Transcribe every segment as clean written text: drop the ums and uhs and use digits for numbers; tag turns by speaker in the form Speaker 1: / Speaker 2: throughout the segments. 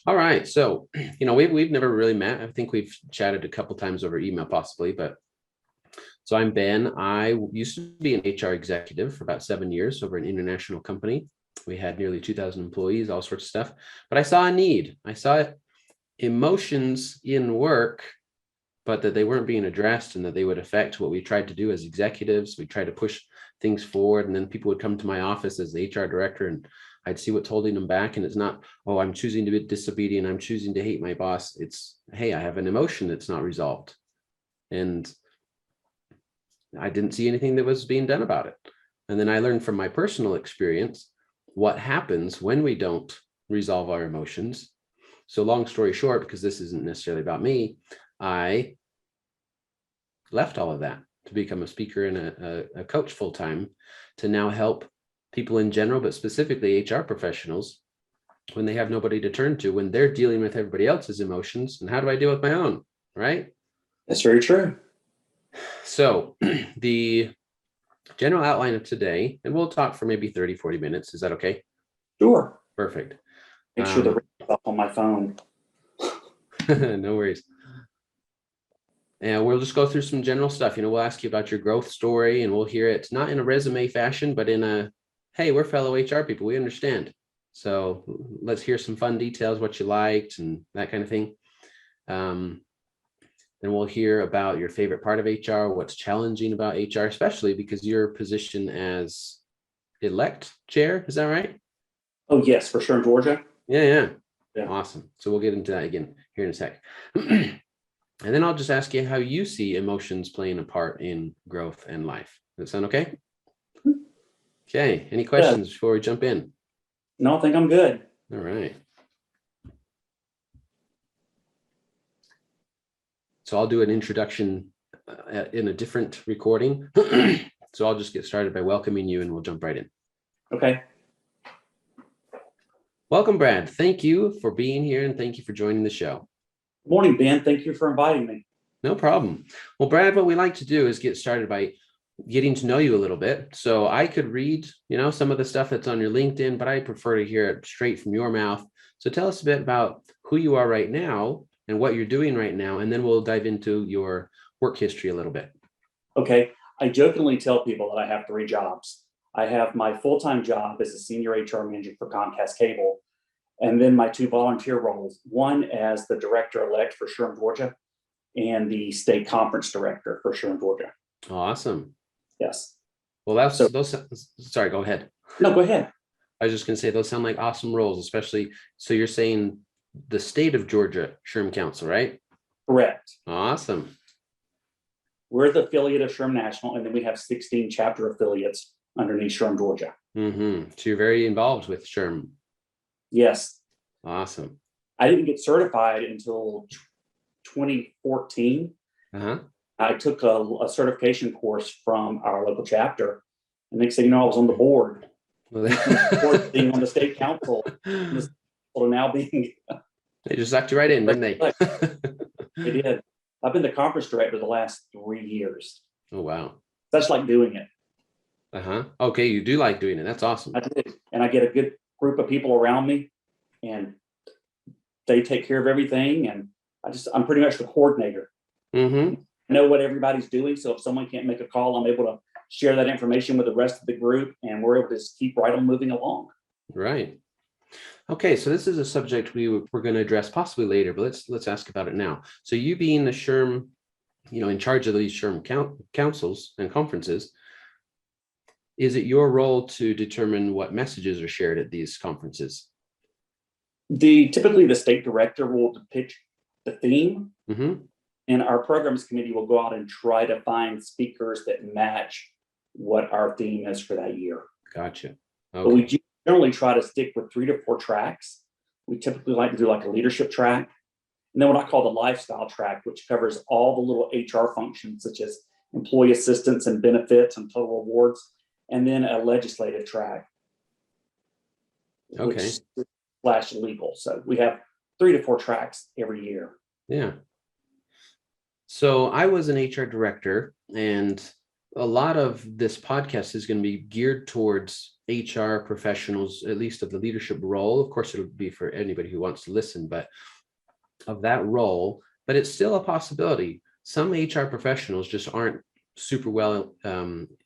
Speaker 1: All right. So, we've never really met. I think we've chatted a couple times over email possibly, but so I'm Ben. I used to be an HR executive for about 7 years over an international company. We had nearly 2,000 employees, all sorts of stuff. But I saw a need. I saw emotions in work, but that they weren't being addressed and that they would affect what we tried to do as executives. We tried to push things forward, and then people would come to my office as the HR director, and I'd see what's holding them back. And it's not, oh, I'm choosing to be disobedient, I'm choosing to hate my boss. It's, hey, I have an emotion that's not resolved. And I didn't see anything that was being done about it. And then I learned from my personal experience what happens when we don't resolve our emotions. So long story short, because this isn't necessarily about me, I left all of that to become a speaker and a coach full time, to now help people in general, but specifically HR professionals, when they have nobody to turn to, when they're dealing with everybody else's emotions. And how do I deal with my own? Right?
Speaker 2: That's very true.
Speaker 1: So the general outline of today, and we'll talk for maybe 30, 40 minutes. Is that okay?
Speaker 2: Sure.
Speaker 1: Perfect.
Speaker 2: Make sure the ring's up on my phone.
Speaker 1: No worries. And we'll just go through some general stuff. We'll ask you about your growth story, and we'll hear it not in a resume fashion, but in a, hey, we're fellow HR people, we understand. So let's hear some fun details, what you liked and that kind of thing. Then we'll hear about your favorite part of HR, what's challenging about HR, especially because your position as elect chair, is that right?
Speaker 2: Oh, yes, for sure in Georgia.
Speaker 1: Yeah.
Speaker 2: Yeah.
Speaker 1: Awesome. So we'll get into that again here in a sec. And then I'll just ask you how you see emotions playing a part in growth and life. Does that sound okay? Okay. Any questions before we jump in?
Speaker 2: No, I think I'm good.
Speaker 1: All right. So I'll do an introduction in a different recording. So I'll just get started by welcoming you, and we'll jump right in.
Speaker 2: Okay.
Speaker 1: Welcome, Brad. Thank you for being here, and thank you for joining the show.
Speaker 2: Good morning, Ben. Thank you for inviting me.
Speaker 1: No problem. Well, Brad, what we like to do is get started by getting to know you a little bit. So I could read, some of the stuff that's on your LinkedIn, but I prefer to hear it straight from your mouth. So tell us a bit about who you are right now and what you're doing right now, and then we'll dive into your work history a little bit.
Speaker 2: Okay. I jokingly tell people that I have 3 jobs. I have my full-time job as a senior HR manager for Comcast Cable, and then my 2 volunteer roles, one as the director-elect for Sherman, Georgia, and the state conference director for Sherman, Georgia.
Speaker 1: Awesome.
Speaker 2: Yes.
Speaker 1: Well, sorry, go ahead.
Speaker 2: No, go ahead.
Speaker 1: I was just going to say, those sound like awesome roles, especially, so you're saying the state of Georgia, Sherman Council, right?
Speaker 2: Correct.
Speaker 1: Awesome.
Speaker 2: We're the affiliate of Sherman National, and then we have 16 chapter affiliates underneath Sherman, Georgia.
Speaker 1: So you're very involved with Sherman.
Speaker 2: Yes.
Speaker 1: Awesome.
Speaker 2: I didn't get certified until 2014. I took a certification course from our local chapter, and next thing you know, I was on the board. Being on the state council, to now being.
Speaker 1: They just sucked you right in, didn't they?
Speaker 2: They did. I've been the conference director the last 3 years.
Speaker 1: Oh, wow.
Speaker 2: That's like doing it.
Speaker 1: Okay, you do like doing it. That's awesome.
Speaker 2: I do. And I get a good group of people around me, and they take care of everything. And I'm pretty much the coordinator. I know what everybody's doing. So if someone can't make a call, I'm able to share that information with the rest of the group, and we're able to just keep right on moving along.
Speaker 1: Right. Okay, so this is a subject we're going to address possibly later, but let's ask about it now. So you being the SHRM, in charge of these SHRM councils and conferences, is it your role to determine what messages are shared at these conferences?
Speaker 2: Typically the state director will pitch the theme, and our programs committee will go out and try to find speakers that match what our theme is for that year.
Speaker 1: Gotcha. Okay.
Speaker 2: But we generally try to stick with 3 to 4 tracks. We typically like to do like a leadership track, and then what I call the lifestyle track, which covers all the little HR functions such as employee assistance and benefits and total rewards, and then a legislative track,
Speaker 1: okay,
Speaker 2: / legal. So we have 3 to 4 tracks every year.
Speaker 1: Yeah. So I was an HR director, and a lot of this podcast is going to be geared towards HR professionals, at least of the leadership role. Of course, it'll be for anybody who wants to listen, but of that role, but it's still a possibility. Some HR professionals just aren't super well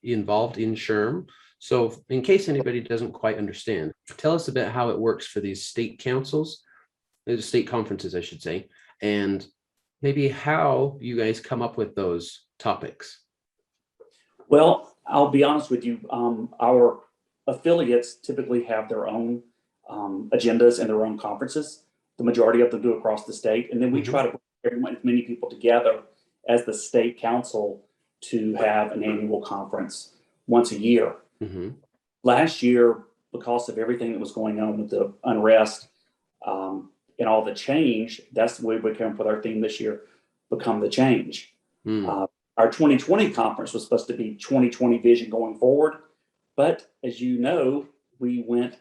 Speaker 1: involved in SHRM. So in case anybody doesn't quite understand, tell us a bit how it works for these state councils, state conferences, I should say, and maybe how you guys come up with those topics.
Speaker 2: Well, I'll be honest with you. Our affiliates typically have their own agendas and their own conferences. The majority of them do across the state. And then we try to bring everyone, as many people together as the state council to have an annual conference once a year. Last year, because of everything that was going on with the unrest and all the change, that's the way we came up with our theme this year, Become the Change. Our 2020 conference was supposed to be 2020 vision going forward. But as you know, we went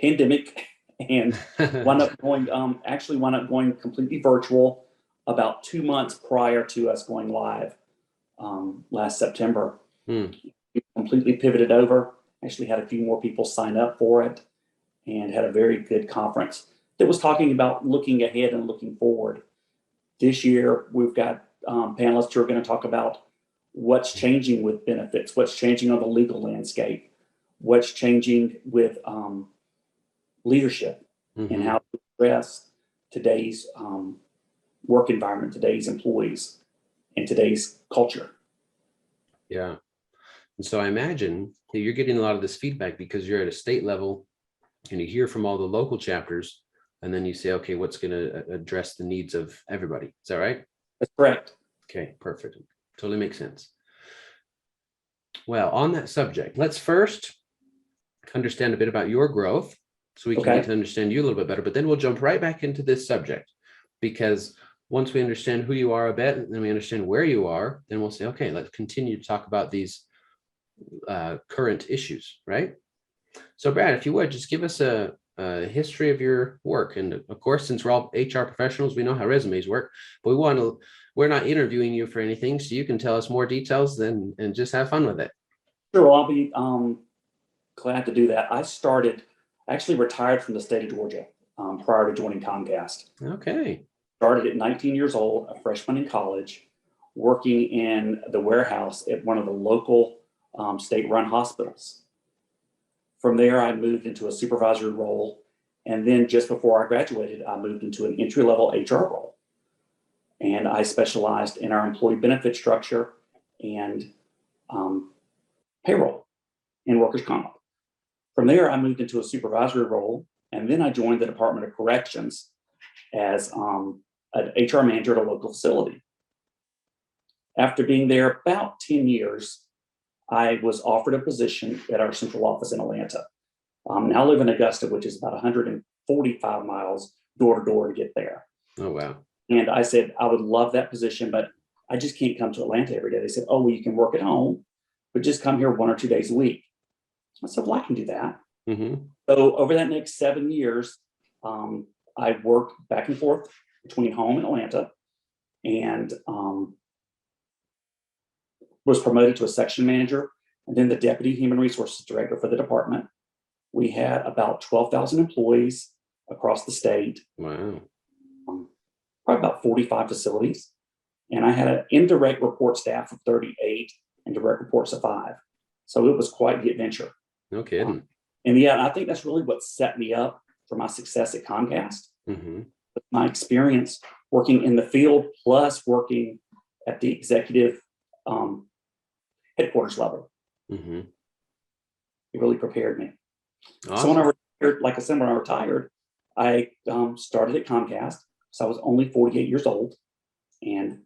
Speaker 2: pandemic and wound up going completely virtual about 2 months prior to us going live last September. We completely pivoted over, actually had a few more people sign up for it, and had a very good conference that was talking about looking ahead and looking forward. This year, we've got panelists who are going to talk about what's changing with benefits, what's changing on the legal landscape, what's changing with leadership, and how to address today's work environment, today's employees, and today's culture.
Speaker 1: Yeah. And so I imagine that you're getting a lot of this feedback because you're at a state level and you hear from all the local chapters, and then you say, okay, what's going to address the needs of everybody? Is that right?
Speaker 2: That's correct.
Speaker 1: Okay, perfect. Totally makes sense. Well, on that subject, let's first understand a bit about your growth so we can get to understand you a little bit better, but then we'll jump right back into this subject, because once we understand who you are a bit, and then we understand where you are, then we'll say, okay, let's continue to talk about these current issues, right? So Brad, if you would, just give us a history of your work. And of course, since we're all HR professionals, we know how resumes work, but we're not interviewing you for anything, so you can tell us more details and just have fun with it.
Speaker 2: Sure, I'll be glad to do that. I actually retired from the state of Georgia prior to joining Comcast.
Speaker 1: Okay.
Speaker 2: Started at 19 years old, a freshman in college, working in the warehouse at one of the local state-run hospitals. From there, I moved into a supervisory role. And then just before I graduated, I moved into an entry-level HR role. And I specialized in our employee benefit structure and payroll and workers' comp. From there, I moved into a supervisory role. And then I joined the Department of Corrections as an HR manager at a local facility. After being there about 10 years, I was offered a position at our central office in Atlanta. Now I live in Augusta, which is about 145 miles door to door to get there.
Speaker 1: Oh, wow.
Speaker 2: And I said, I would love that position, but I just can't come to Atlanta every day. They said, oh, well, you can work at home, but just come here 1 or 2 days a week. I said, well, I can do that. So over that next 7 years, I worked back and forth between home and Atlanta, and was promoted to a section manager and then the deputy human resources director for the department. We had about 12,000 employees across the state.
Speaker 1: Wow.
Speaker 2: Probably about 45 facilities. And I had an indirect report staff of 38 and direct reports of 5. So it was quite the adventure.
Speaker 1: No kidding.
Speaker 2: And yeah, I think that's really what set me up for my success at Comcast. My experience working in the field plus working at the executive headquarters level. It really prepared me.
Speaker 1: Awesome.
Speaker 2: So when I retired, like I said, when I retired, I started at Comcast. So I was only 48 years old and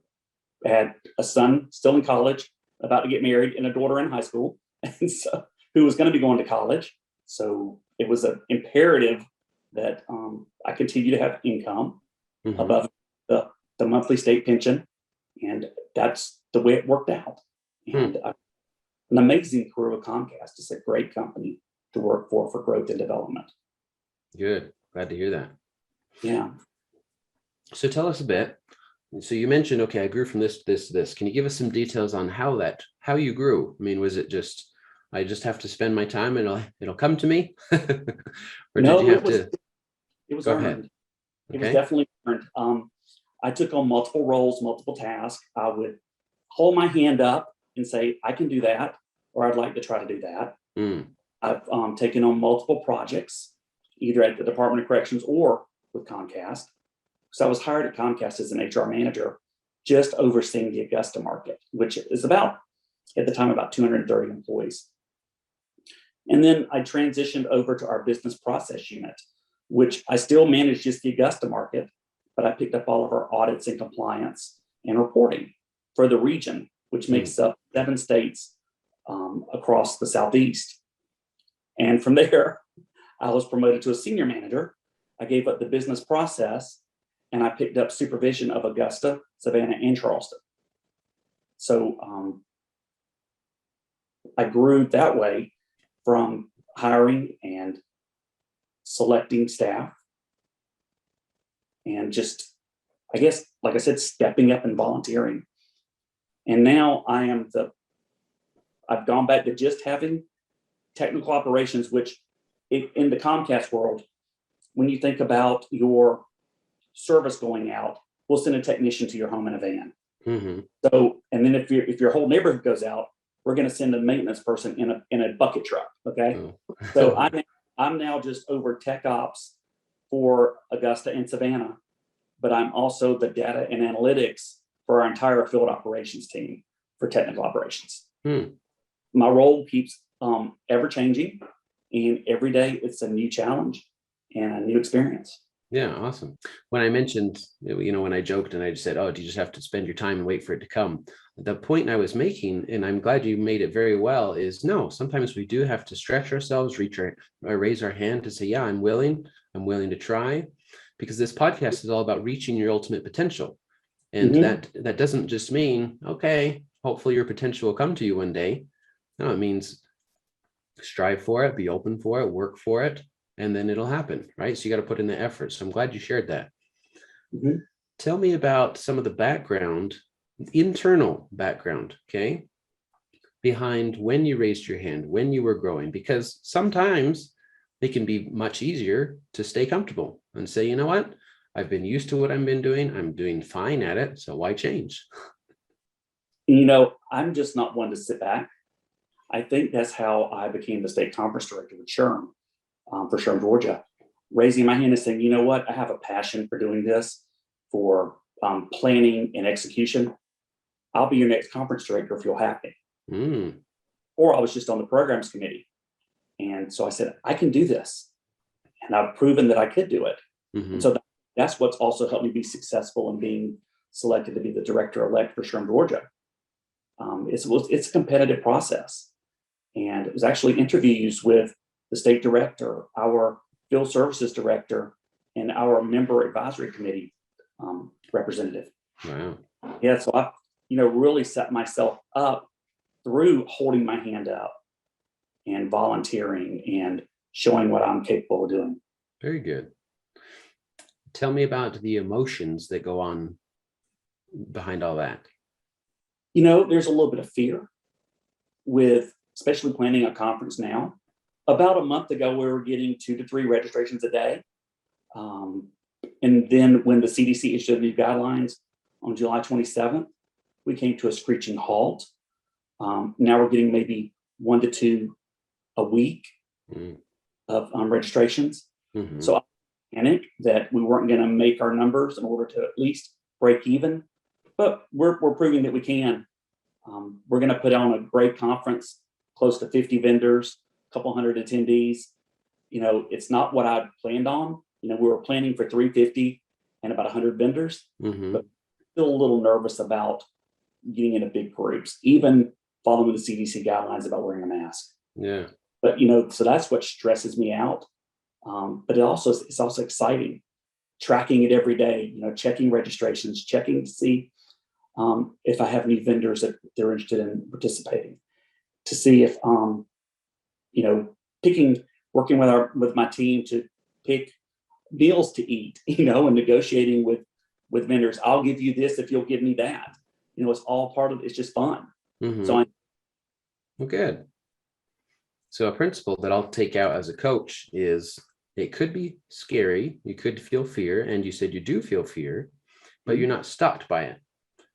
Speaker 2: had a son still in college, about to get married, and a daughter in high school, and so who was going to be going to college. So it was an imperative that I continue to have income above the monthly state pension, and that's the way it worked out. And an amazing career with Comcast. It's a great company to work for growth and development.
Speaker 1: Good. Glad to hear that.
Speaker 2: Yeah.
Speaker 1: So tell us a bit. So you mentioned, okay, I grew from this to this. Can you give us some details on how you grew? I mean, was it just I just have to spend my time and it'll come to me? Or did
Speaker 2: No,
Speaker 1: you have to
Speaker 2: it was
Speaker 1: go
Speaker 2: earned.
Speaker 1: ahead?
Speaker 2: It was
Speaker 1: Okay.
Speaker 2: definitely earned. I took on multiple roles, multiple tasks. I would hold my hand up and say, I can do that, or I'd like to try to do that.
Speaker 1: Mm,
Speaker 2: I've taken on multiple projects, either at the Department of Corrections or with Comcast. So I was hired at Comcast as an HR manager, just overseeing the Augusta market, which is about, at the time, about 230 employees. And then I transitioned over to our business process unit, which I still manage just the Augusta market, but I picked up all of our audits and compliance and reporting for the region, which makes up 7 states across the Southeast. And from there, I was promoted to a senior manager. I gave up the business process and I picked up supervision of Augusta, Savannah, and Charleston. So I grew that way from hiring and selecting staff and just, I guess, like I said, stepping up and volunteering. And now I've gone back to just having technical operations, which in the Comcast world, when you think about your service going out, we'll send a technician to your home in a van.
Speaker 1: mm-hmm.
Speaker 2: So, and then if your whole neighborhood goes out, we're going to send a maintenance person in a bucket truck. Okay.
Speaker 1: Oh.
Speaker 2: So I'm now just over tech ops for Augusta and Savannah, but I'm also the data and analytics for our entire field operations team for technical operations. My role keeps ever changing, and every day it's a new challenge and a new experience.
Speaker 1: Yeah, awesome. When I mentioned, when I joked and I just said, oh, do you just have to spend your time and wait for it to come? The point I was making, and I'm glad you made it very well, is no, sometimes we do have to stretch ourselves, raise our hand to say, yeah, I'm willing to try, because this podcast is all about reaching your ultimate potential. And that doesn't just mean, okay, hopefully your potential will come to you one day. No, it means strive for it, be open for it, work for it, and then it'll happen, right? So you got to put in the effort. So I'm glad you shared that. Tell me about some of the internal background, okay, behind when you raised your hand, when you were growing, because sometimes it can be much easier to stay comfortable and say, you know what, I've been used to what I've been doing. I'm doing fine at it. So why change?
Speaker 2: I'm just not one to sit back. I think that's how I became the state conference director with SHRM, for SHRM, Georgia, raising my hand and saying, you know what, I have a passion for doing this, for planning and execution. I'll be your next conference director if you'll have me. Or I was just on the programs committee. And so I said, I can do this. And I've proven that I could do it. And so that's what's also helped me be successful in being selected to be the director-elect for SHRM, Georgia. It's a competitive process. And it was actually interviews with the state director, our field services director, and our member advisory committee representative.
Speaker 1: Wow.
Speaker 2: Yeah, so I, really set myself up through holding my hand up and volunteering and showing what I'm capable of doing.
Speaker 1: Very good. Tell me about the emotions that go on behind all that.
Speaker 2: There's a little bit of fear with especially planning a conference now. About a month ago, we were getting 2 to 3 registrations a day. And then when the CDC issued new guidelines on July 27th, we came to a screeching halt. Now we're getting maybe 1 to 2 a week of registrations. So I panicked that we weren't going to make our numbers in order to at least break even, but we're proving that we can. We're going to put on a great conference, close to 50 vendors, a couple hundred attendees. It's not what I planned on. We were planning for 350 and about 100 vendors, but still a little nervous about getting into big groups, even following the CDC guidelines about wearing a mask.
Speaker 1: Yeah.
Speaker 2: But, so that's what stresses me out. But it's also exciting, tracking it every day, checking registrations, checking to see if I have any vendors that they're interested in participating, to see if, working with my team to pick meals to eat, and negotiating with vendors. I'll give you this if you'll give me that. It's all part of it. It's just fun. So
Speaker 1: well, good. So a principle that I'll take out as a coach is it could be scary. You could feel fear, and you said you do feel fear, but you're not stopped by it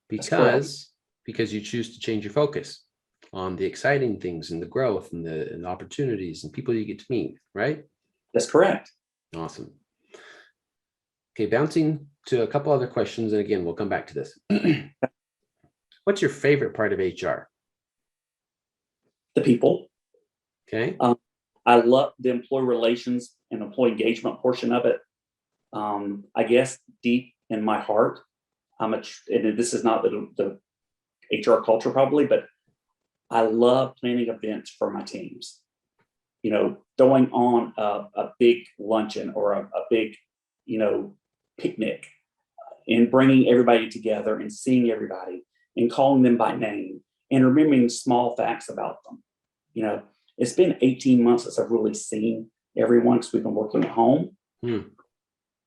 Speaker 1: because you choose to change your focus on the exciting things and the growth and the opportunities and people you get to meet, right?
Speaker 2: That's correct.
Speaker 1: Awesome. Okay, bouncing to a couple other questions, and again, we'll come back to this. What's your favorite part of HR?
Speaker 2: The people.
Speaker 1: Okay.
Speaker 2: I love the employee relations and employee engagement portion of it. I guess deep in my heart, and this is not the HR culture probably, but I love planning events for my teams. You know, throwing on a big luncheon or a big, picnic, and bringing everybody together and seeing everybody and calling them by name and remembering small facts about them. You know, it's been 18 months since I've really seen everyone because we've been working at home.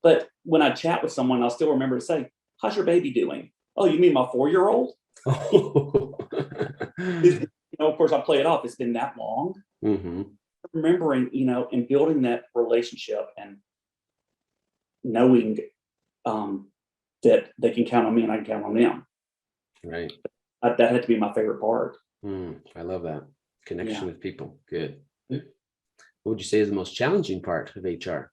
Speaker 2: But when I chat with someone, I'll still remember to say, "How's your baby doing?" "Oh, you mean my 4-year-old?" Of course, I play it off. It's been that long. Remembering, and building that relationship and knowing that they can count on me and I can count on them.
Speaker 1: Right.
Speaker 2: That had to be my favorite part.
Speaker 1: I love that connection with people. Good. What would you say is the most challenging part of HR?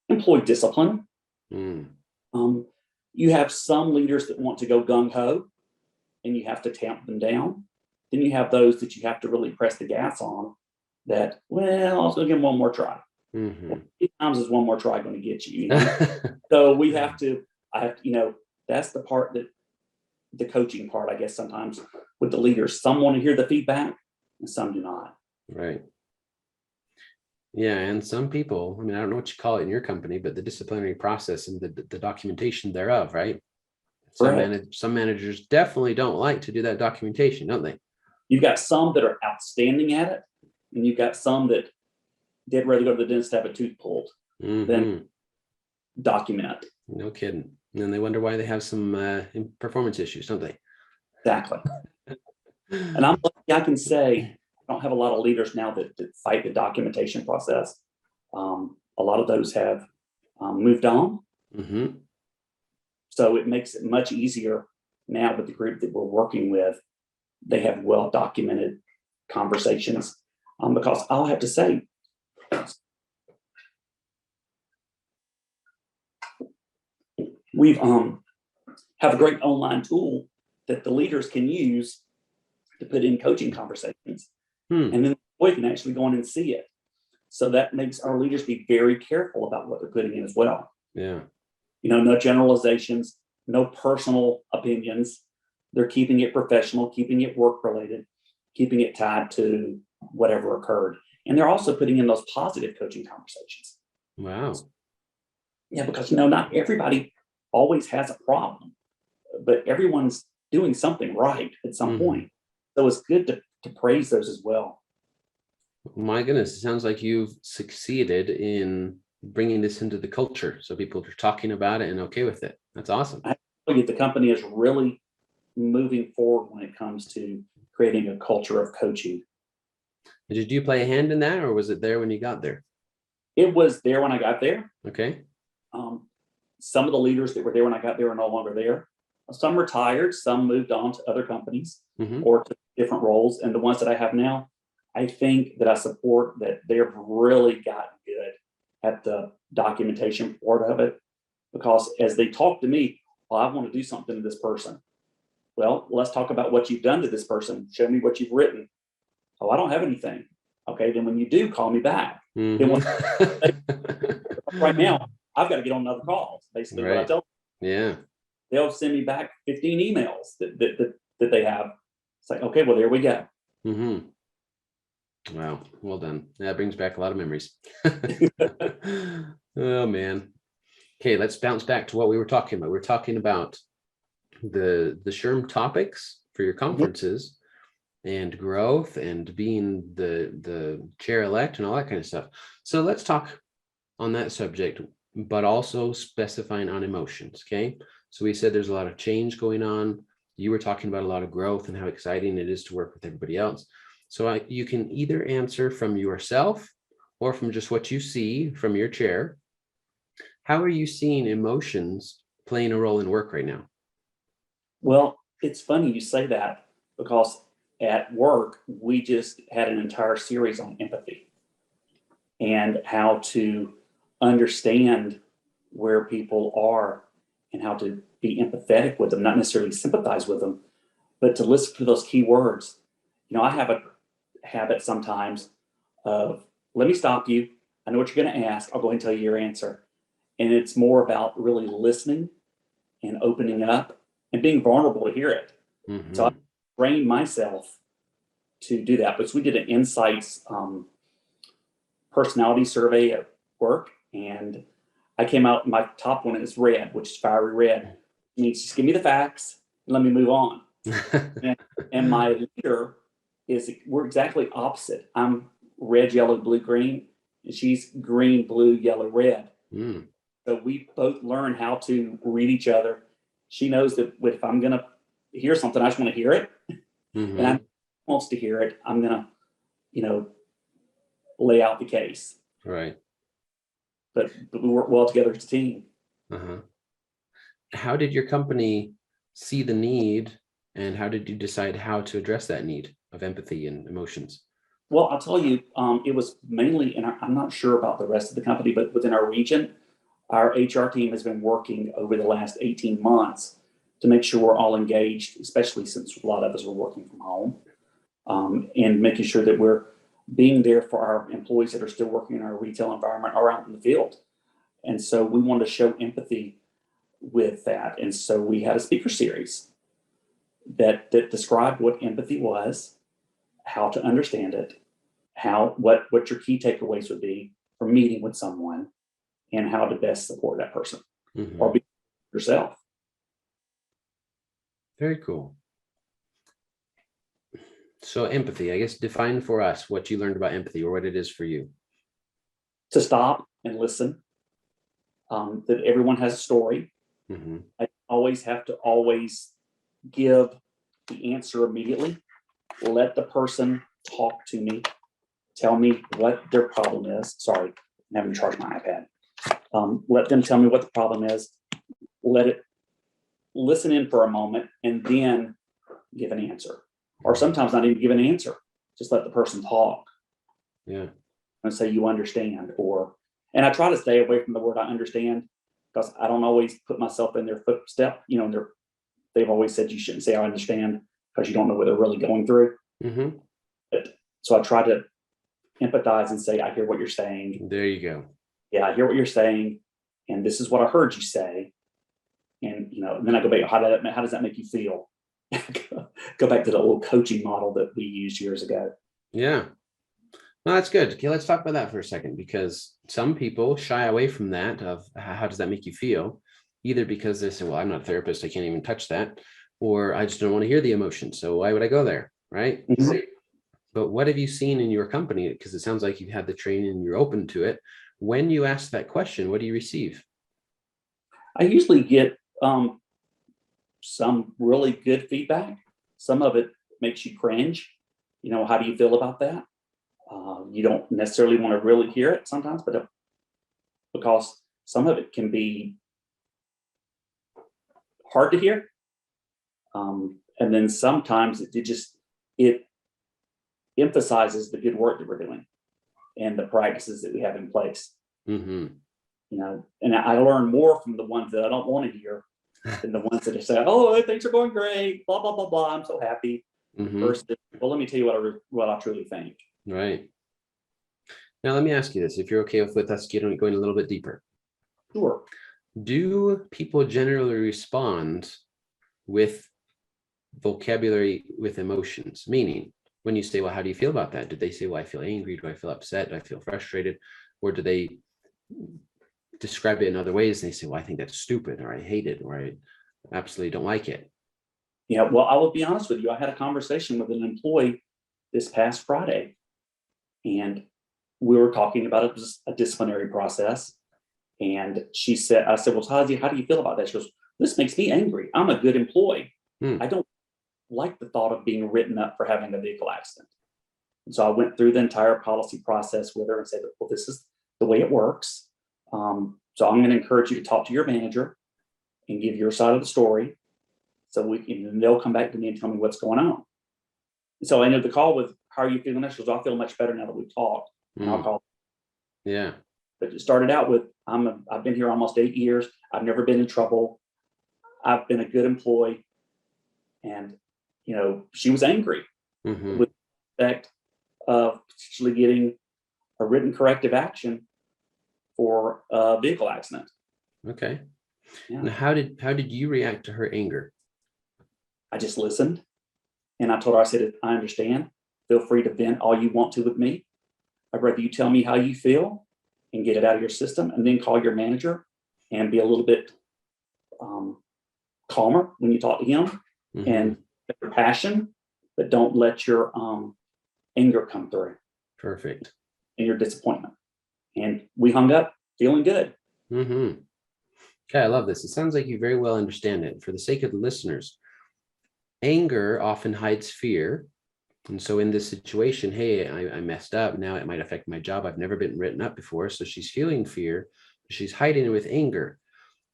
Speaker 2: Employee discipline. You have some leaders that want to go gung-ho and you have to tamp them down. Then you have those that you have to really press the gas on that, well, I was going to give them one more try. Well, 8 times is one more try going to get you, So that's the part that the coaching part, I guess, sometimes with the leaders. Some want to hear the feedback and some do not.
Speaker 1: Right. Yeah. And some people, I don't know what you call it in your company, but the disciplinary process and the documentation thereof, right? Some managers definitely don't like to do that documentation, don't they?
Speaker 2: You've got some that are outstanding at it, and you've got some that they'd rather go to the dentist to have a tooth pulled than document.
Speaker 1: No kidding. And then they wonder why they have some performance issues, don't they?
Speaker 2: Exactly. And I'm lucky I can say I don't have a lot of leaders now that fight the documentation process. A lot of those have moved on. So it makes it much easier now with the group that we're working with. They have well-documented conversations because I'll have to say, we've have a great online tool that the leaders can use to put in coaching conversations, and then the employee can actually go in and see it. So that makes our leaders be very careful about what they're putting in as well.
Speaker 1: Yeah.
Speaker 2: No generalizations, no personal opinions. They're keeping it professional, keeping it work related, keeping it tied to whatever occurred. And they're also putting in those positive coaching conversations.
Speaker 1: Wow.
Speaker 2: Yeah, because not everybody always has a problem, but everyone's doing something right at some point. So it's good to praise those as well.
Speaker 1: My goodness, it sounds like you've succeeded in bringing this into the culture. So people are talking about it and okay with it. That's awesome.
Speaker 2: I tell you, the company is really moving forward when it comes to creating a culture of coaching.
Speaker 1: Did you play a hand in that, or was it there when you got there?
Speaker 2: It was there when I got there.
Speaker 1: Okay.
Speaker 2: Some of the leaders that were there when I got there are no longer there. Some retired, some moved on to other companies or to different roles. And the ones that I have now, I think that I support that they've really gotten good at the documentation part of it, because as they talk to me, well, I want to do something to this person. Well, let's talk about what you've done to this person. Show me what you've written. Oh, I don't have anything. Okay, then when you do, call me back. Then right now, I've got to get on another call. Basically, what I tell them.
Speaker 1: Yeah.
Speaker 2: They'll send me back 15 emails that they have. It's like, okay, well, there we go.
Speaker 1: Wow, well done. That brings back a lot of memories. Oh man. Okay, let's bounce back to what we were talking about. We're talking about the SHRM topics for your conferences and growth and being the chair-elect and all that kind of stuff. So let's talk on that subject, but also specifying on emotions. Okay, so we said there's a lot of change going on. You were talking about a lot of growth and how exciting it is to work with everybody else. So you can either answer from yourself or from just what you see from your chair. How are you seeing emotions playing a role in work right now?
Speaker 2: Well, it's funny you say that because at work, we just had an entire series on empathy and how to understand where people are and how to be empathetic with them, not necessarily sympathize with them, but to listen to those key words. I have a habit sometimes of, let me stop you. I know what you're going to ask. I'll go ahead and tell you your answer. And it's more about really listening and opening up and being vulnerable to hear it.
Speaker 1: Mm-hmm.
Speaker 2: So I trained myself to do that. Because we did an insights personality survey at work, and I came out, my top one is red, which is fiery red. It means just give me the facts and let me move on. and my leader we're exactly opposite. I'm red, yellow, blue, green, and she's green, blue, yellow, red.
Speaker 1: Mm.
Speaker 2: So we both learn how to read each other. She knows that if I'm going to hear something, I just want to hear it.
Speaker 1: Mm-hmm.
Speaker 2: And I wants to hear it, I'm going to, lay out the case.
Speaker 1: Right.
Speaker 2: But we work well together as a team.
Speaker 1: Uh-huh. How did your company see the need, and how did you decide how to address that need of empathy and emotions?
Speaker 2: Well, I'll tell you, it was mainly I'm not sure about the rest of the company, but within our region, our HR team has been working over the last 18 months to make sure we're all engaged, especially since a lot of us are working from home, and making sure that we're being there for our employees that are still working in our retail environment or out in the field. And so we wanted to show empathy with that. And so we had a speaker series that described what empathy was, how to understand it, what your key takeaways would be from meeting with someone, and how to best support that person or be yourself.
Speaker 1: Very cool. So empathy, I guess, define for us what you learned about empathy or what it is for you.
Speaker 2: To stop and listen, that everyone has a story.
Speaker 1: Mm-hmm.
Speaker 2: I always have to give the answer immediately. Let the person talk to me, tell me what their problem is. Sorry, I'm having to charge my iPad. Let them tell me what the problem is. Let it listen in for a moment and then give an answer. Or sometimes not even give an answer. Just let the person talk.
Speaker 1: Yeah.
Speaker 2: And say you understand. And I try to stay away from the word I understand because I don't always put myself in their footstep. They've always said you shouldn't say I understand because you don't know what they're really going through.
Speaker 1: Mm-hmm.
Speaker 2: So I try to empathize and say, I hear what you're saying.
Speaker 1: There you go.
Speaker 2: Yeah, I hear what you're saying. And this is what I heard you say. And, and then I go back, how does that make you feel? Go back to the old coaching model that we used years ago.
Speaker 1: Yeah. No, that's good. Okay, let's talk about that for a second, because some people shy away from that of how does that make you feel? Either because they say, well, I'm not a therapist, I can't even touch that, or I just don't want to hear the emotion, so why would I go there, right?
Speaker 2: Mm-hmm.
Speaker 1: But what have you seen in your company? Because it sounds like you've had the training and you're open to it. When you ask that question, what do you receive?
Speaker 2: I usually get some really good feedback. Some of it makes you cringe. How do you feel about that? You don't necessarily want to really hear it sometimes, but because some of it can be hard to hear. And then sometimes it emphasizes the good work that we're doing and the practices that we have in place.
Speaker 1: Mm-hmm.
Speaker 2: And I learn more from the ones that I don't want to hear than the ones that say, oh, things are going great, blah, blah, blah, blah, I'm so happy.
Speaker 1: Mm-hmm.
Speaker 2: Versus, well, let me tell you what I truly think.
Speaker 1: Right. Now, let me ask you this, if you're okay with us going a little bit deeper.
Speaker 2: Sure.
Speaker 1: Do people generally respond with vocabulary with emotions? Meaning, when you say, well, how do you feel about that? Did they say, well, I feel angry? Do I feel upset? Do I feel frustrated? Or do they describe it in other ways? And they say, well, I think that's stupid, or I hate it, or I absolutely don't like it.
Speaker 2: Yeah, well, I will be honest with you. I had a conversation with an employee this past Friday, and we were talking about it was a disciplinary process. And I said, well, Tazi, how do you feel about that? She goes, this makes me angry. I'm a good employee. I don't like the thought of being written up for having a vehicle accident. And so I went through the entire policy process with her and said, well, this is the way it works. So I'm going to encourage you to talk to your manager and give your side of the story. So and they'll come back to me and tell me what's going on. And so I ended the call with, how are you feeling? She goes, I feel much better now that we've talked. And I'll call.
Speaker 1: Yeah.
Speaker 2: But it started out with, I've been here almost 8 years. I've never been in trouble. I've been a good employee. And, she was angry with the fact of potentially getting a written corrective action for a vehicle accident.
Speaker 1: Okay.
Speaker 2: Yeah.
Speaker 1: Now, how did you react to her anger?
Speaker 2: I just listened, and I told her, I said, I understand. Feel free to vent all you want to with me. I'd rather you tell me how you feel and get it out of your system, and then call your manager and be a little bit calmer when you talk to him, and your passion, but don't let your anger come through.
Speaker 1: Perfect.
Speaker 2: And your disappointment. And we hung up feeling good.
Speaker 1: Okay, I love this. It sounds like you very well understand it. For the sake of the listeners, anger often hides fear. And so in this situation, hey, I messed up. Now it might affect my job. I've never been written up before. So she's feeling fear. She's hiding it with anger.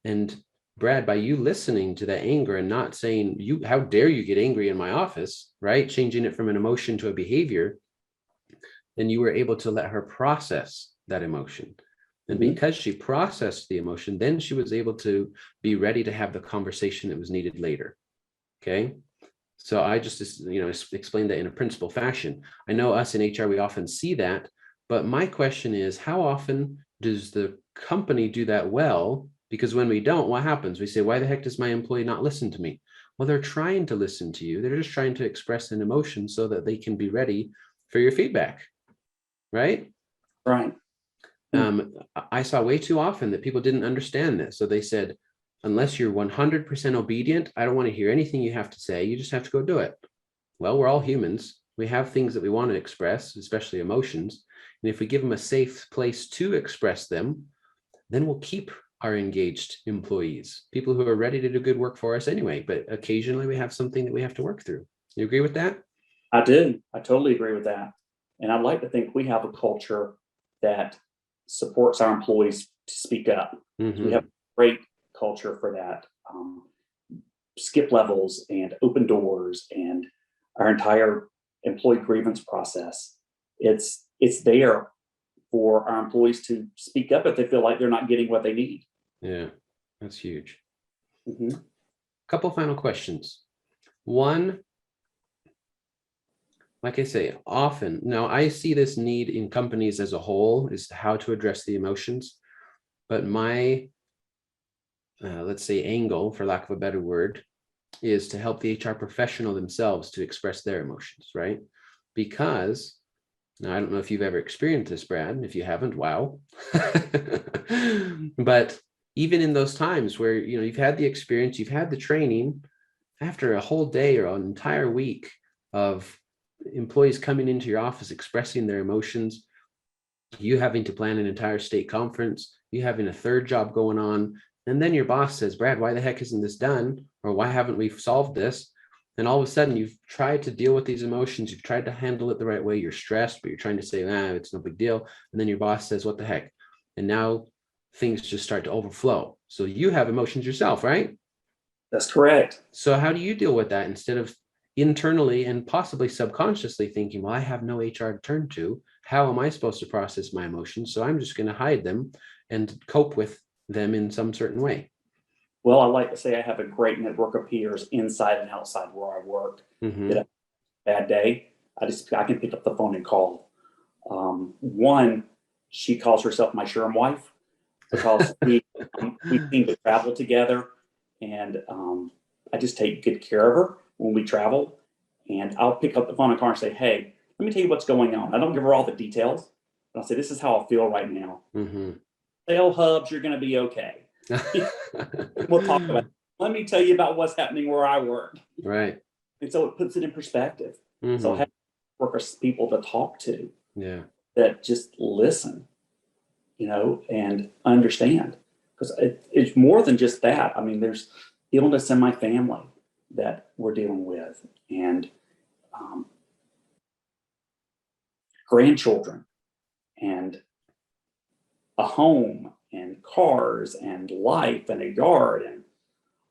Speaker 1: And Brad, by you listening to that anger and not saying, how dare you get angry in my office, right? Changing it from an emotion to a behavior, then you were able to let her process that emotion. And because she processed the emotion, then she was able to be ready to have the conversation that was needed later. Okay. So I just, explained that in a principle fashion. I know us in HR, we often see that, but my question is, how often does the company do that well? Because when we don't, what happens? We say, why the heck does my employee not listen to me? Well, they're trying to listen to you. They're just trying to express an emotion so that they can be ready for your feedback. Right?
Speaker 2: Right.
Speaker 1: I saw way too often that people didn't understand this. So they said, unless you're 100% obedient, I don't want to hear anything you have to say. You just have to go do it. Well, we're all humans. We have things that we want to express, especially emotions. And if we give them a safe place to express them, then we'll keep our engaged employees, people who are ready to do good work for us anyway. But occasionally we have something that we have to work through. You agree with that?
Speaker 2: I do. I totally agree with that. And I'd like to think we have a culture that supports our employees to speak up. We have a great culture for that. Skip levels and open doors and our entire employee grievance process. It's there for our employees to speak up if they feel like they're not getting what they need.
Speaker 1: Yeah, that's huge. Couple final questions. One, like I say, often, now I see this need in companies as a whole is how to address the emotions, but my, let's say angle, for lack of a better word, is to help the HR professional themselves to express their emotions, right? Because, now I don't know if you've ever experienced this, Brad. If you haven't, wow. But even in those times where, you've had the experience, you've had the training, after a whole day or an entire week of employees coming into your office expressing their emotions, you having to plan an entire state conference, you having a third job going on, and then your boss says, Brad, why the heck isn't this done? Or why haven't we solved this? And all of a sudden you've tried to deal with these emotions, you've tried to handle it the right way, you're stressed, but you're trying to say, it's no big deal. And then your boss says, what the heck? And now things just start to overflow. So you have emotions yourself, right?
Speaker 2: That's correct.
Speaker 1: So how do you deal with that instead of internally and possibly subconsciously thinking, well, I have no HR to turn to. How am I supposed to process my emotions? So I'm just going to hide them and cope with them in some certain way.
Speaker 2: Well, I like to say I have a great network of peers inside and outside where I work. That a bad day, I can pick up the phone and call. One, she calls herself my Sherm wife because we seem to travel together, and I just take good care of her when we travel. And I'll pick up the phone and call her and say, hey, let me tell you what's going on. I don't give her all the details, but I'll say, this is how I feel right now. Sale hubs, you're going to be okay. We'll talk about it. Let me tell you about what's happening where I work.
Speaker 1: Right.
Speaker 2: And so it puts it in perspective. So having workers, people to talk to that just listen, and understand. Because it's more than just that. I mean, there's illness in my family that we're dealing with. And grandchildren and a home and cars and life and a yard, and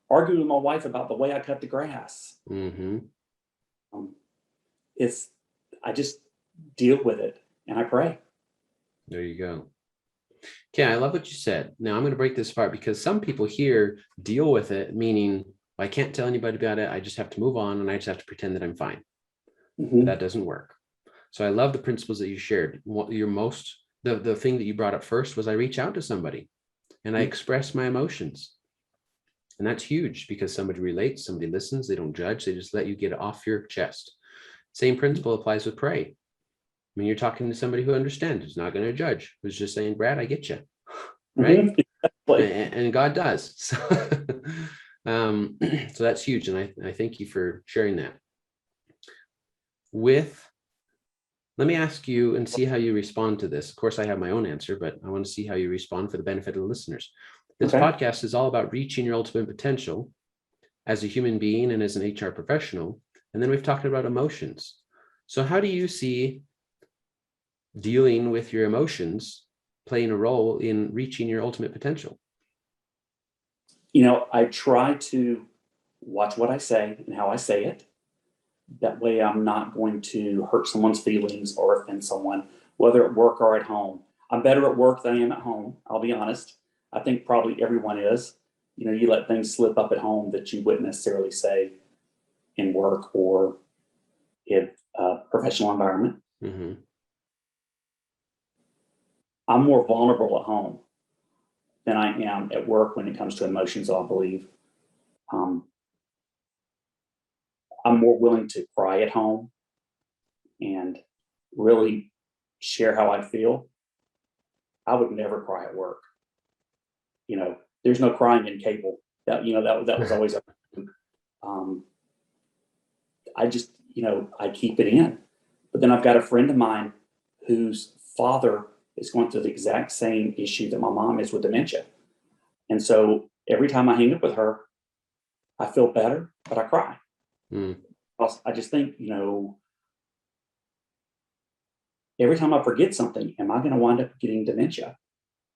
Speaker 2: arguing with my wife about the way I cut the grass.
Speaker 1: Mm-hmm.
Speaker 2: I just deal with it and I pray.
Speaker 1: There you go. Okay, I love what you said. Now I'm going to break this apart because some people here deal with it, meaning I can't tell anybody about it. I just have to move on and I just have to pretend that I'm fine.
Speaker 2: Mm-hmm.
Speaker 1: That doesn't work. So I love the principles that you shared. The thing that you brought up first was I reach out to somebody and I express my emotions. And that's huge because somebody relates, somebody listens, they don't judge, they just let you get it off your chest. Same principle applies with pray. I mean, you're talking to somebody who understands, who's not going to judge, who's just saying, Brad, I get you. Right? Mm-hmm. And God does. So, so that's huge. And I thank you for sharing that. Let me ask you and see how you respond to this. Of course, I have my own answer, but I want to see how you respond for the benefit of the listeners. This podcast is all about reaching your ultimate potential as a human being and as an HR professional. And then we've talked about emotions. So how do you see dealing with your emotions playing a role in reaching your ultimate potential?
Speaker 2: I try to watch what I say and how I say it. That way I'm not going to hurt someone's feelings or offend someone, whether at work or at home. I'm better at work than I am at home. I'll be honest. I think probably everyone is. You let things slip up at home that you wouldn't necessarily say in work or in a professional environment. Mm-hmm. I'm more vulnerable at home than I am at work when it comes to emotions, I believe. I'm more willing to cry at home and really share how I feel. I would never cry at work. There's no crying in cable. That was always I just, I keep it in. But then I've got a friend of mine whose father is going through the exact same issue that my mom is with dementia. And so every time I hang up with her, I feel better, but I cry. Mm. I just think, every time I forget something, am I going to wind up getting dementia?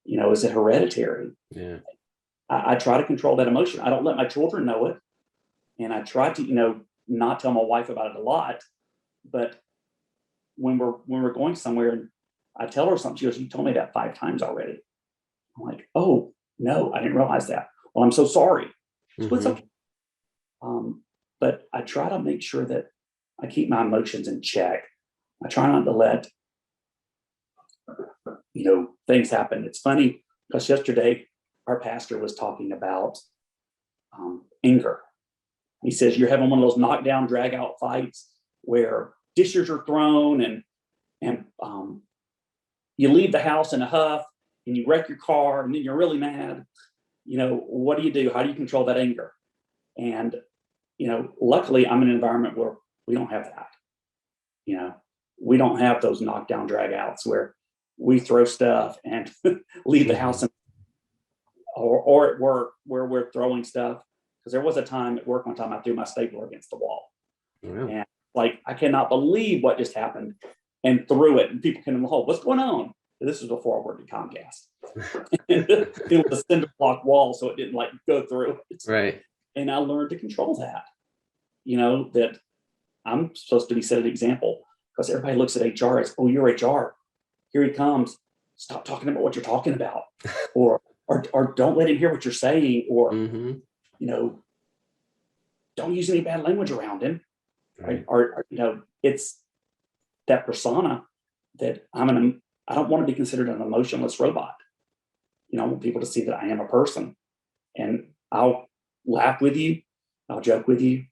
Speaker 2: Is it hereditary? Yeah. I try to control that emotion. I don't let my children know it. And I try to, not tell my wife about it a lot. But when we're going somewhere and I tell her something, she goes, "You told me that 5 times already." I'm like, "Oh, no, I didn't realize that. Well, I'm so sorry." Mm-hmm. So it's okay. But I try to make sure that I keep my emotions in check. I try not to let, things happen. It's funny because yesterday our pastor was talking about anger. He says you're having one of those knockdown, drag out fights where dishes are thrown and you leave the house in a huff and you wreck your car and then you're really mad. What do? How do you control that anger? And luckily I'm in an environment where we don't have that. We don't have those knockdown, drag outs where we throw stuff and leave the house or at work where we're throwing stuff. Because there was a time at work one time I threw my stapler against the wall. Yeah. And I cannot believe what just happened, and threw it, and people came in the hole. What's going on? This was before I worked at Comcast. It was a cinder block wall, so it didn't go through it. Right. And I learned to control that. That I'm supposed to be set an example because everybody looks at HR as, "Oh, you're HR. Here he comes. Stop talking about what you're talking about," or don't let him hear what you're saying, or mm-hmm. Don't use any bad language around him. Right. Or it's that persona that I don't want to be considered an emotionless robot. I want people to see that I am a person, and I'll laugh with you. I'll joke with you.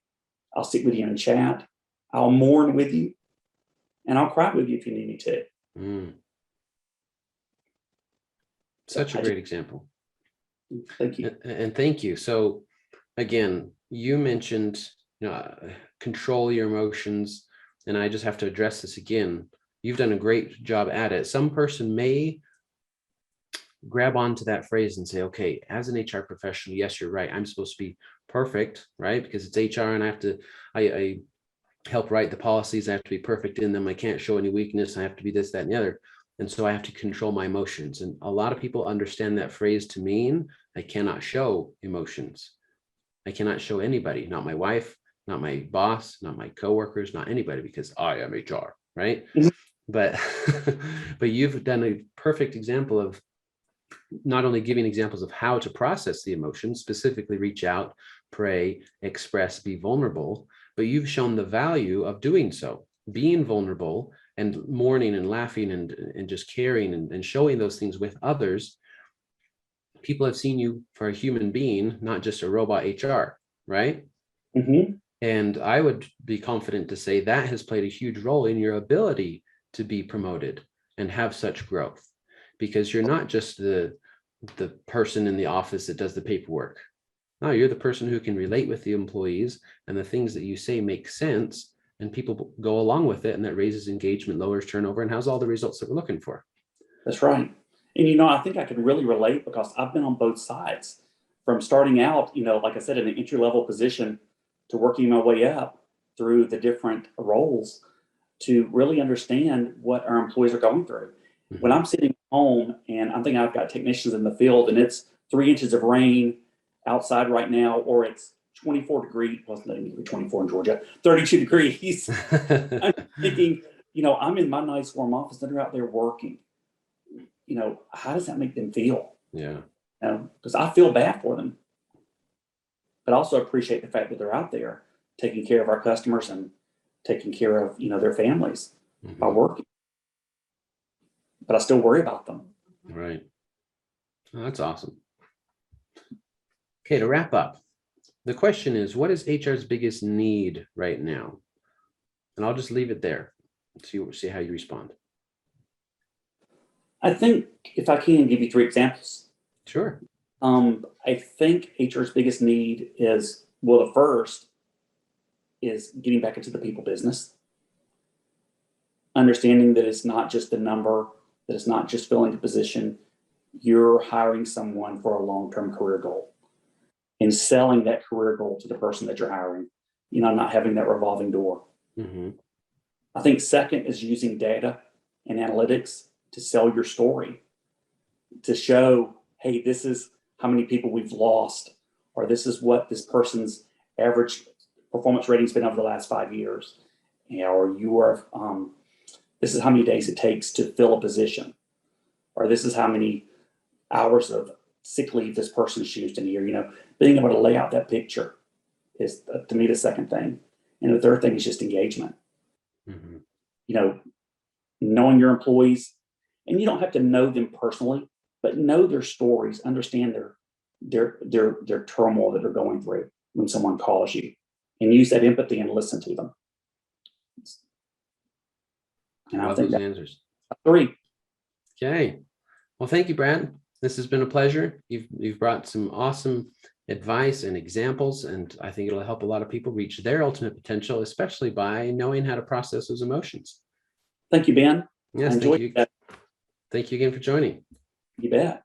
Speaker 2: I'll sit with you in chat. I'll mourn with you, and I'll cry with you if you need me to. Mm.
Speaker 1: Such a great example.
Speaker 2: Thank you.
Speaker 1: And thank you. So again, you mentioned control your emotions, and I just have to address this again. You've done a great job at it. Some person may grab onto that phrase and say, okay, as an HR professional, yes, you're right. I'm supposed to be perfect, right? Because it's HR and I help write the policies. I have to be perfect in them. I can't show any weakness. I have to be this, that, and the other. And so I have to control my emotions. And a lot of people understand that phrase to mean I cannot show emotions. I cannot show anybody, not my wife, not my boss, not my coworkers, not anybody, because I am HR, right?
Speaker 2: Mhm.
Speaker 1: But but you've done a perfect example of not only giving examples of how to process the emotions, specifically reach out, pray, express, be vulnerable, but you've shown the value of doing so, being vulnerable and mourning and laughing and just caring and showing those things with others. People have seen you for a human being, not just a robot HR, right?
Speaker 2: Mhm.
Speaker 1: And I would be confident to say that has played a huge role in your ability to be promoted and have such growth, because you're not just the person in the office that does the paperwork. No, you're the person who can relate with the employees, and the things that you say make sense and people go along with it, and that raises engagement, lowers turnover, and has all the results that we're looking for.
Speaker 2: That's right. And I think I can really relate because I've been on both sides from starting out, like I said, in an entry level position to working my way up through the different roles to really understand what our employees are going through. When
Speaker 1: Mhm.
Speaker 2: I'm sitting home and I'm thinking I've got technicians in the field and it's 3 inches of rain outside right now, or it's 24 degrees, well, it's not even 24 in Georgia, 32 degrees. I'm thinking, I'm in my nice warm office, they're out there working. How does that make them feel?
Speaker 1: Yeah.
Speaker 2: Because I feel bad for them, but also appreciate the fact that they're out there taking care of our customers and taking care of, their families by
Speaker 1: Mhm.
Speaker 2: working. But I still worry about them.
Speaker 1: Right. Oh, that's awesome. Okay, to wrap up, the question is, what is HR's biggest need right now? And I'll just leave it there. See how you respond.
Speaker 2: I think if I can give you 3 examples,
Speaker 1: Sure.
Speaker 2: I think HR's biggest need is, well, the first is getting back into the people business, understanding that it's not just a number, that it's not just filling a position. You're hiring someone for a long-term career goal and selling that career goal to the person that you're hiring, not having that revolving door.
Speaker 1: Mm-hmm.
Speaker 2: I think second is using data and analytics to sell your story, to show, hey, this is how many people we've lost, or this is what this person's average performance rating's been over the last 5 years, or this is how many days it takes to fill a position, or this is how many hours of sick leave this person's used in a year. Being able to lay out that picture is, to me, the second thing. And the third thing is just engagement.
Speaker 1: Mm-hmm.
Speaker 2: Knowing your employees, and you don't have to know them personally, but know their stories, understand their turmoil that they're going through when someone calls you, and use that empathy and listen to them. And
Speaker 1: I
Speaker 2: I
Speaker 1: love
Speaker 2: think
Speaker 1: those
Speaker 2: that's
Speaker 1: answers.
Speaker 2: 3.
Speaker 1: Okay. Well, thank you, Brad. This has been a pleasure. You've brought some awesome advice and examples, and I think it'll help a lot of people reach their ultimate potential, especially by knowing how to process those emotions.
Speaker 2: Thank you, Ben. I
Speaker 1: Yes, thank
Speaker 2: enjoyed
Speaker 1: you.
Speaker 2: that.
Speaker 1: Thank you again for joining.
Speaker 2: You bet.